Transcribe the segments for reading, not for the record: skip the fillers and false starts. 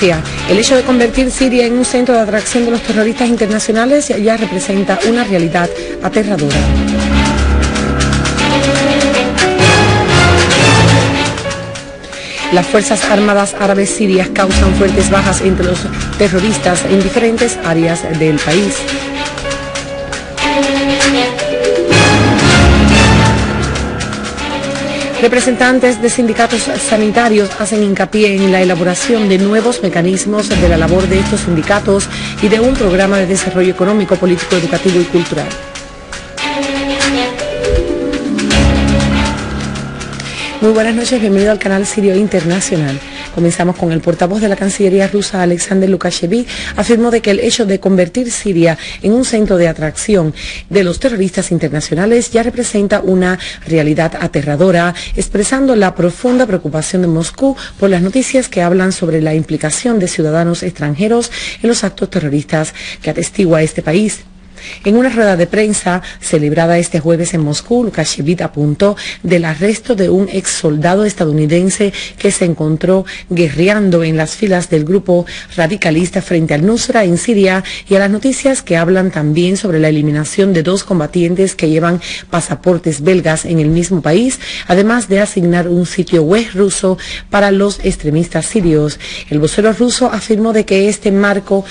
Rusia. El hecho de convertir Siria en un centro de atracción de los terroristas internacionales ya representa una realidad aterradora. Las Fuerzas Armadas Árabes Sirias causan fuertes bajas entre los terroristas en diferentes áreas del país. Representantes de sindicatos sanitarios hacen hincapié en la elaboración de nuevos mecanismos de la labor de estos sindicatos y de un programa de desarrollo económico, político, educativo y cultural. Muy buenas noches, bienvenido al canal Sirio Internacional. Comenzamos con el portavoz de la Cancillería rusa, Alexander Lukashevich, afirmó de que el hecho de convertir Siria en un centro de atracción de los terroristas internacionales ya representa una realidad aterradora, expresando la profunda preocupación de Moscú por las noticias que hablan sobre la implicación de ciudadanos extranjeros en los actos terroristas que atestigua este país. En una rueda de prensa celebrada este jueves en Moscú, Lukashevich apuntó del arresto de un ex soldado estadounidense que se encontró guerreando en las filas del grupo radicalista frente al Nusra en Siria y a las noticias que hablan también sobre la eliminación de 2 combatientes que llevan pasaportes belgas en el mismo país, además de asignar un sitio web ruso para los extremistas sirios. El vocero ruso afirmó de que este marco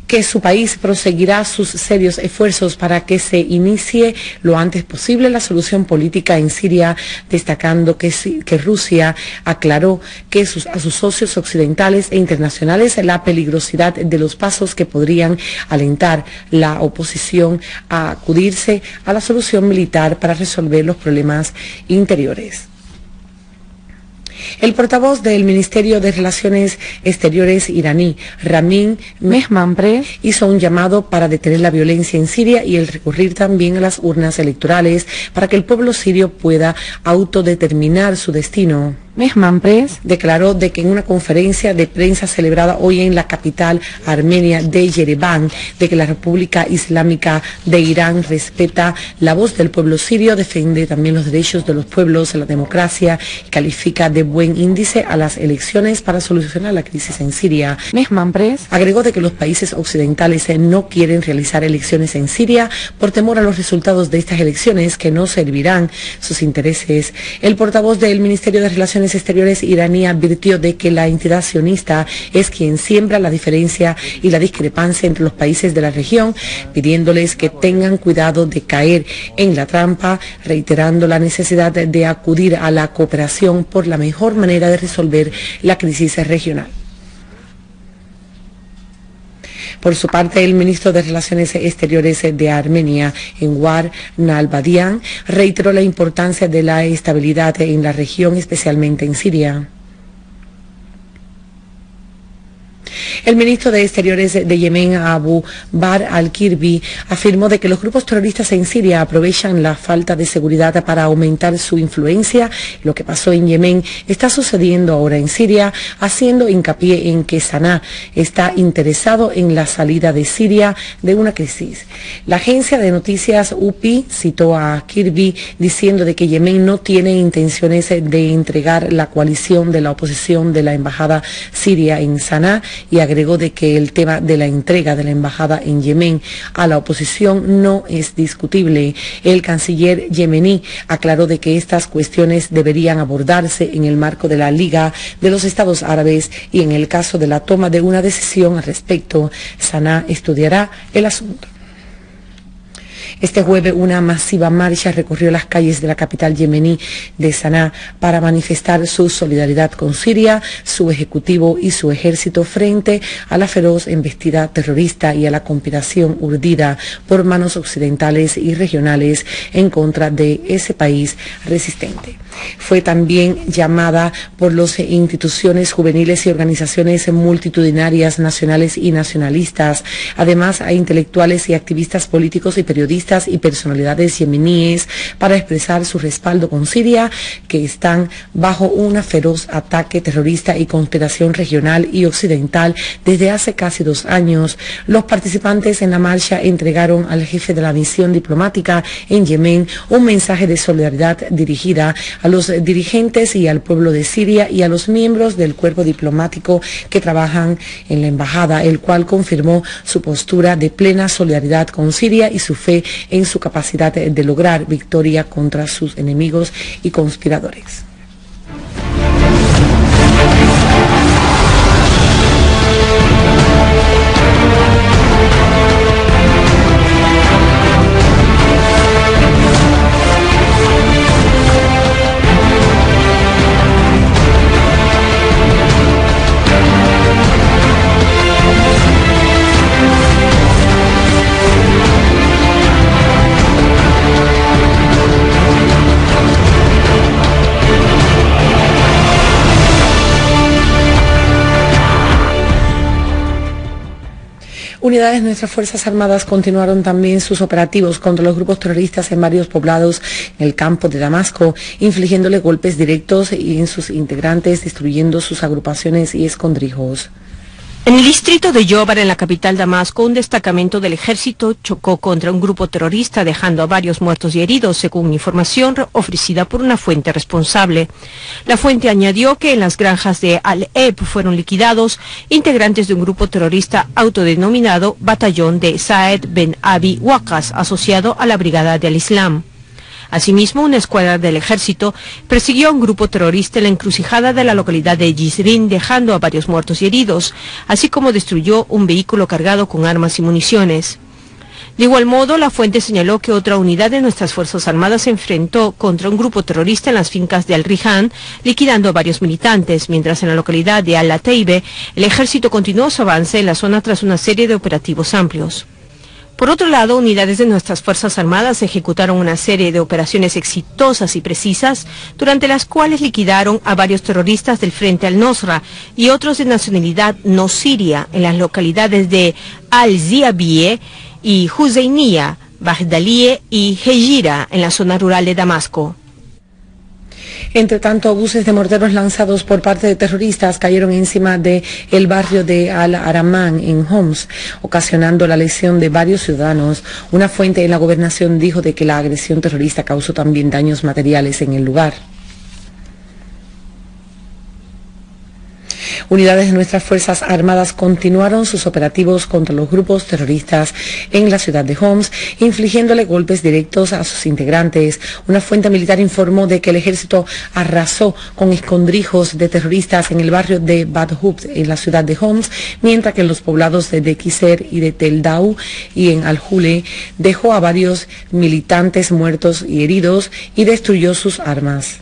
que su país proseguirá sus serios esfuerzos para que se inicie lo antes posible la solución política en Siria, destacando que Rusia aclaró que a sus socios occidentales e internacionales la peligrosidad de los pasos que podrían alentar la oposición a acudirse a la solución militar para resolver los problemas interiores. El portavoz del Ministerio de Relaciones Exteriores iraní, Ramin Mehmanprez, hizo un llamado para detener la violencia en Siria y el recurrir también a las urnas electorales para que el pueblo sirio pueda autodeterminar su destino. Mehmanprez declaró de que en una conferencia de prensa celebrada hoy en la capital armenia de Yerevan, de que la República Islámica de Irán respeta la voz del pueblo sirio, defiende también los derechos de los pueblos, la democracia y califica de buen índice a las elecciones para solucionar la crisis en Siria. Mehmanprez agregó de que los países occidentales no quieren realizar elecciones en Siria por temor a los resultados de estas elecciones que no servirán sus intereses. El portavoz del Ministerio de Relaciones Exteriores iraní advirtió de que la entidad sionista es quien siembra la diferencia y la discrepancia entre los países de la región, pidiéndoles que tengan cuidado de caer en la trampa, reiterando la necesidad de acudir a la cooperación por la mejor manera de resolver la crisis regional. Por su parte, el ministro de Relaciones Exteriores de Armenia, Enver Nalbadian, reiteró la importancia de la estabilidad en la región, especialmente en Siria. El ministro de Exteriores de Yemen, Abu Bakr al-Kirbi, afirmó de que los grupos terroristas en Siria aprovechan la falta de seguridad para aumentar su influencia. Lo que pasó en Yemen está sucediendo ahora en Siria, haciendo hincapié en que Sanaa está interesado en la salida de Siria de una crisis. La agencia de noticias UPI citó a Kirby diciendo de que Yemen no tiene intenciones de entregar la coalición de la oposición de la embajada siria en Sanaa, y agregó de que el tema de la entrega de la embajada en Yemen a la oposición no es discutible. El canciller yemení aclaró de que estas cuestiones deberían abordarse en el marco de la Liga de los Estados Árabes y en el caso de la toma de una decisión al respecto, Sanaa estudiará el asunto. Este jueves una masiva marcha recorrió las calles de la capital yemení de Sanaa para manifestar su solidaridad con Siria, su ejecutivo y su ejército frente a la feroz embestida terrorista y a la conspiración urdida por manos occidentales y regionales en contra de ese país resistente. Fue también llamada por las instituciones juveniles y organizaciones multitudinarias nacionales y nacionalistas, además a intelectuales y activistas políticos y periodistas periodistas y personalidades yemeníes para expresar su respaldo con Siria, que están bajo un feroz ataque terrorista y conspiración regional y occidental desde hace casi 2 años. Los participantes en la marcha entregaron al jefe de la misión diplomática en Yemen un mensaje de solidaridad dirigida a los dirigentes y al pueblo de Siria y a los miembros del cuerpo diplomático que trabajan en la embajada, el cual confirmó su postura de plena solidaridad con Siria y su fe en su capacidad de lograr victoria contra sus enemigos y conspiradores. Unidades de nuestras Fuerzas Armadas continuaron también sus operativos contra los grupos terroristas en varios poblados en el campo de Damasco, infligiéndole golpes directos en sus integrantes, destruyendo sus agrupaciones y escondrijos. En el distrito de Yobar, en la capital Damasco, un destacamento del ejército chocó contra un grupo terrorista, dejando a varios muertos y heridos, según información ofrecida por una fuente responsable. La fuente añadió que en las granjas de Al-Eb fueron liquidados integrantes de un grupo terrorista autodenominado Batallón de Saed Ben Abi Waqas, asociado a la Brigada del Islam. Asimismo, una escuadra del ejército persiguió a un grupo terrorista en la encrucijada de la localidad de Jizrin, dejando a varios muertos y heridos, así como destruyó un vehículo cargado con armas y municiones. De igual modo, la fuente señaló que otra unidad de nuestras Fuerzas Armadas se enfrentó contra un grupo terrorista en las fincas de Al-Rihan, liquidando a varios militantes, mientras en la localidad de Al-Lateibe el ejército continuó su avance en la zona tras una serie de operativos amplios. Por otro lado, unidades de nuestras Fuerzas Armadas ejecutaron una serie de operaciones exitosas y precisas, durante las cuales liquidaron a varios terroristas del Frente al-Nosra y otros de nacionalidad no siria en las localidades de Al-Ziabie y Husseiniya, Bagdalie y Hejira en la zona rural de Damasco. Entre tanto, buses de morteros lanzados por parte de terroristas cayeron encima del barrio de Al-Araman en Homs, ocasionando la lesión de varios ciudadanos. Una fuente en la gobernación dijo de que la agresión terrorista causó también daños materiales en el lugar. Unidades de nuestras Fuerzas Armadas continuaron sus operativos contra los grupos terroristas en la ciudad de Homs, infligiéndole golpes directos a sus integrantes. Una fuente militar informó de que el ejército arrasó con escondrijos de terroristas en el barrio de Bad Hub, en la ciudad de Homs, mientras que en los poblados de Kiser y de Tel Dau y en Al-Hule dejó a varios militantes muertos y heridos y destruyó sus armas.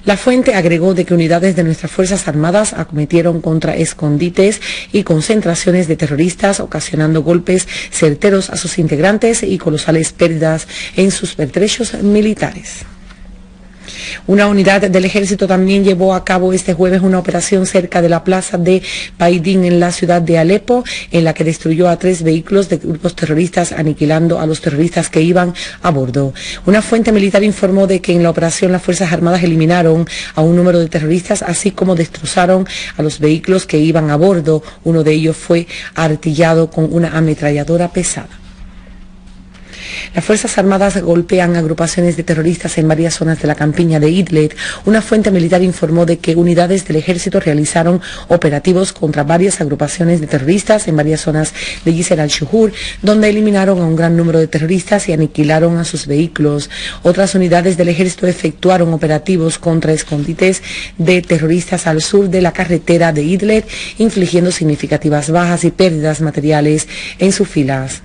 La fuente agregó de que unidades de nuestras Fuerzas Armadas acometieron contra escondites y concentraciones de terroristas, ocasionando golpes certeros a sus integrantes y colosales pérdidas en sus pertrechos militares. Una unidad del ejército también llevó a cabo este jueves una operación cerca de la plaza de Baidín en la ciudad de Alepo, en la que destruyó a 3 vehículos de grupos terroristas, aniquilando a los terroristas que iban a bordo. Una fuente militar informó de que en la operación las Fuerzas Armadas eliminaron a un número de terroristas, así como destrozaron a los vehículos que iban a bordo. Uno de ellos fue artillado con una ametralladora pesada. Las Fuerzas Armadas golpean agrupaciones de terroristas en varias zonas de la campiña de Idlib. Una fuente militar informó de que unidades del ejército realizaron operativos contra varias agrupaciones de terroristas en varias zonas de Yisr al-Shuhur, donde eliminaron a un gran número de terroristas y aniquilaron a sus vehículos. Otras unidades del ejército efectuaron operativos contra escondites de terroristas al sur de la carretera de Idlib, infligiendo significativas bajas y pérdidas materiales en sus filas.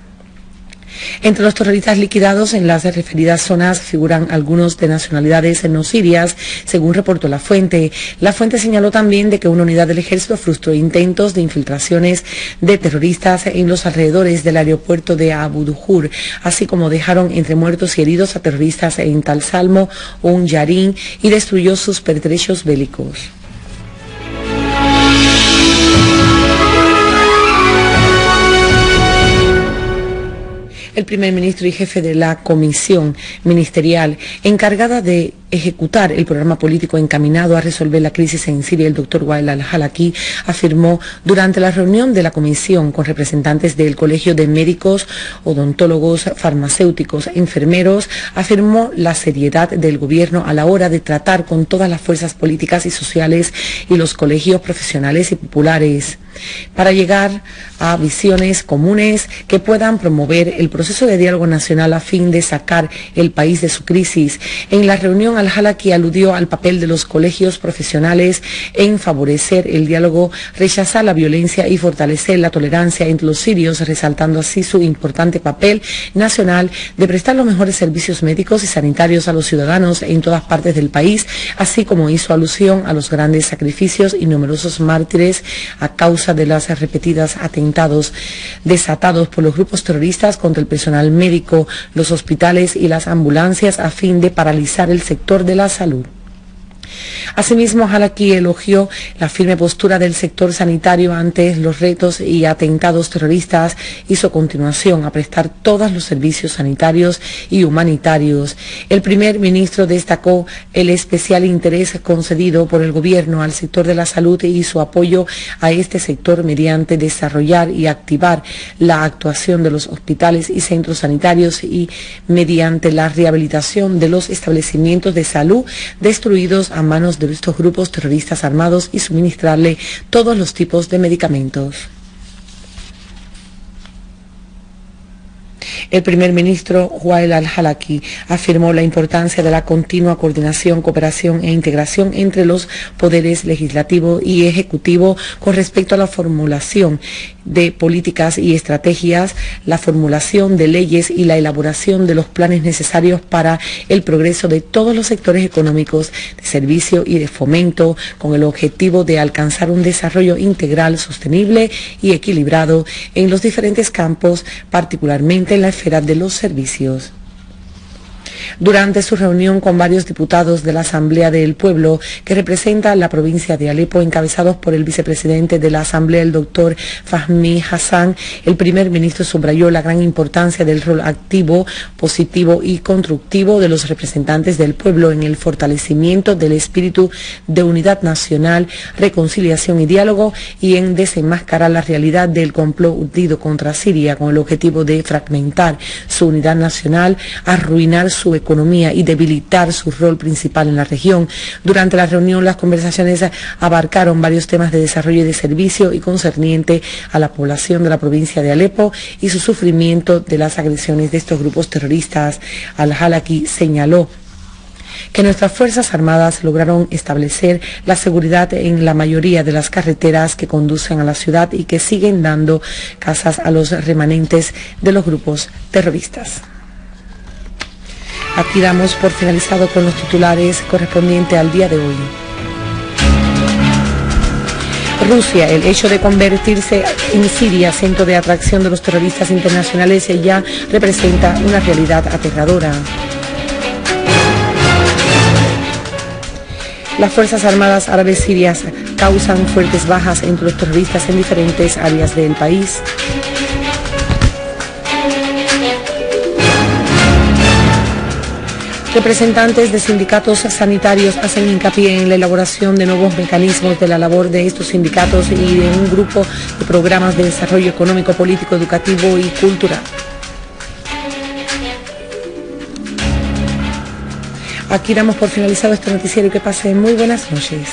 Entre los terroristas liquidados en las referidas zonas figuran algunos de nacionalidades no sirias, según reportó la fuente. La fuente señaló también de que una unidad del ejército frustró intentos de infiltraciones de terroristas en los alrededores del aeropuerto de Abu Duhur, así como dejaron entre muertos y heridos a terroristas en Tal Salmo o un Yarín y destruyó sus pertrechos bélicos. El primer ministro y jefe de la comisión ministerial encargada de ejecutar el programa político encaminado a resolver la crisis en Siria, el doctor Wael al-Halaki, afirmó durante la reunión de la comisión con representantes del Colegio de Médicos, Odontólogos, Farmacéuticos, Enfermeros, afirmó la seriedad del gobierno a la hora de tratar con todas las fuerzas políticas y sociales y los colegios profesionales y populares para llegar a visiones comunes que puedan promover el proceso de diálogo nacional a fin de sacar el país de su crisis. En la reunión, al-Halaki aludió al papel de los colegios profesionales en favorecer el diálogo, rechazar la violencia y fortalecer la tolerancia entre los sirios, resaltando así su importante papel nacional de prestar los mejores servicios médicos y sanitarios a los ciudadanos en todas partes del país, así como hizo alusión a los grandes sacrificios y numerosos mártires a causa de los repetidos atentados desatados por los grupos terroristas contra el personal médico, los hospitales y las ambulancias a fin de paralizar el sector de la salud. Asimismo, al-Halaki elogió la firme postura del sector sanitario ante los retos y atentados terroristas y su continuación a prestar todos los servicios sanitarios y humanitarios. El primer ministro destacó el especial interés concedido por el gobierno al sector de la salud y su apoyo a este sector mediante desarrollar y activar la actuación de los hospitales y centros sanitarios y mediante la rehabilitación de los establecimientos de salud destruidos a manos de estos grupos terroristas armados y suministrarle todos los tipos de medicamentos. El primer ministro Wael al-Halaki afirmó la importancia de la continua coordinación, cooperación e integración entre los poderes legislativo y ejecutivo con respecto a la formulación de políticas y estrategias, la formulación de leyes y la elaboración de los planes necesarios para el progreso de todos los sectores económicos, de servicio y de fomento, con el objetivo de alcanzar un desarrollo integral, sostenible y equilibrado en los diferentes campos, particularmente en la esfera de los servicios. Durante su reunión con varios diputados de la Asamblea del Pueblo que representa la provincia de Alepo, encabezados por el vicepresidente de la Asamblea, el doctor Fahmi Hassan, el primer ministro subrayó la gran importancia del rol activo, positivo y constructivo de los representantes del pueblo en el fortalecimiento del espíritu de unidad nacional, reconciliación y diálogo y en desenmascarar la realidad del complot urdido contra Siria con el objetivo de fragmentar su unidad nacional, arruinar su economía y debilitar su rol principal en la región. Durante la reunión, las conversaciones abarcaron varios temas de desarrollo y de servicio y concerniente a la población de la provincia de Alepo y su sufrimiento de las agresiones de estos grupos terroristas. Al-Halaki señaló que nuestras Fuerzas Armadas lograron establecer la seguridad en la mayoría de las carreteras que conducen a la ciudad y que siguen dando casas a los remanentes de los grupos terroristas. Aquí damos por finalizado con los titulares correspondientes al día de hoy. Rusia, el hecho de convertirse en Siria centro de atracción de los terroristas internacionales ya representa una realidad aterradora. Las Fuerzas Armadas Árabes Sirias causan fuertes bajas entre los terroristas en diferentes áreas del país. Representantes de sindicatos sanitarios hacen hincapié en la elaboración de nuevos mecanismos de la labor de estos sindicatos y de un grupo de programas de desarrollo económico, político, educativo y cultural. Aquí damos por finalizado este noticiero y que pasen muy buenas noches.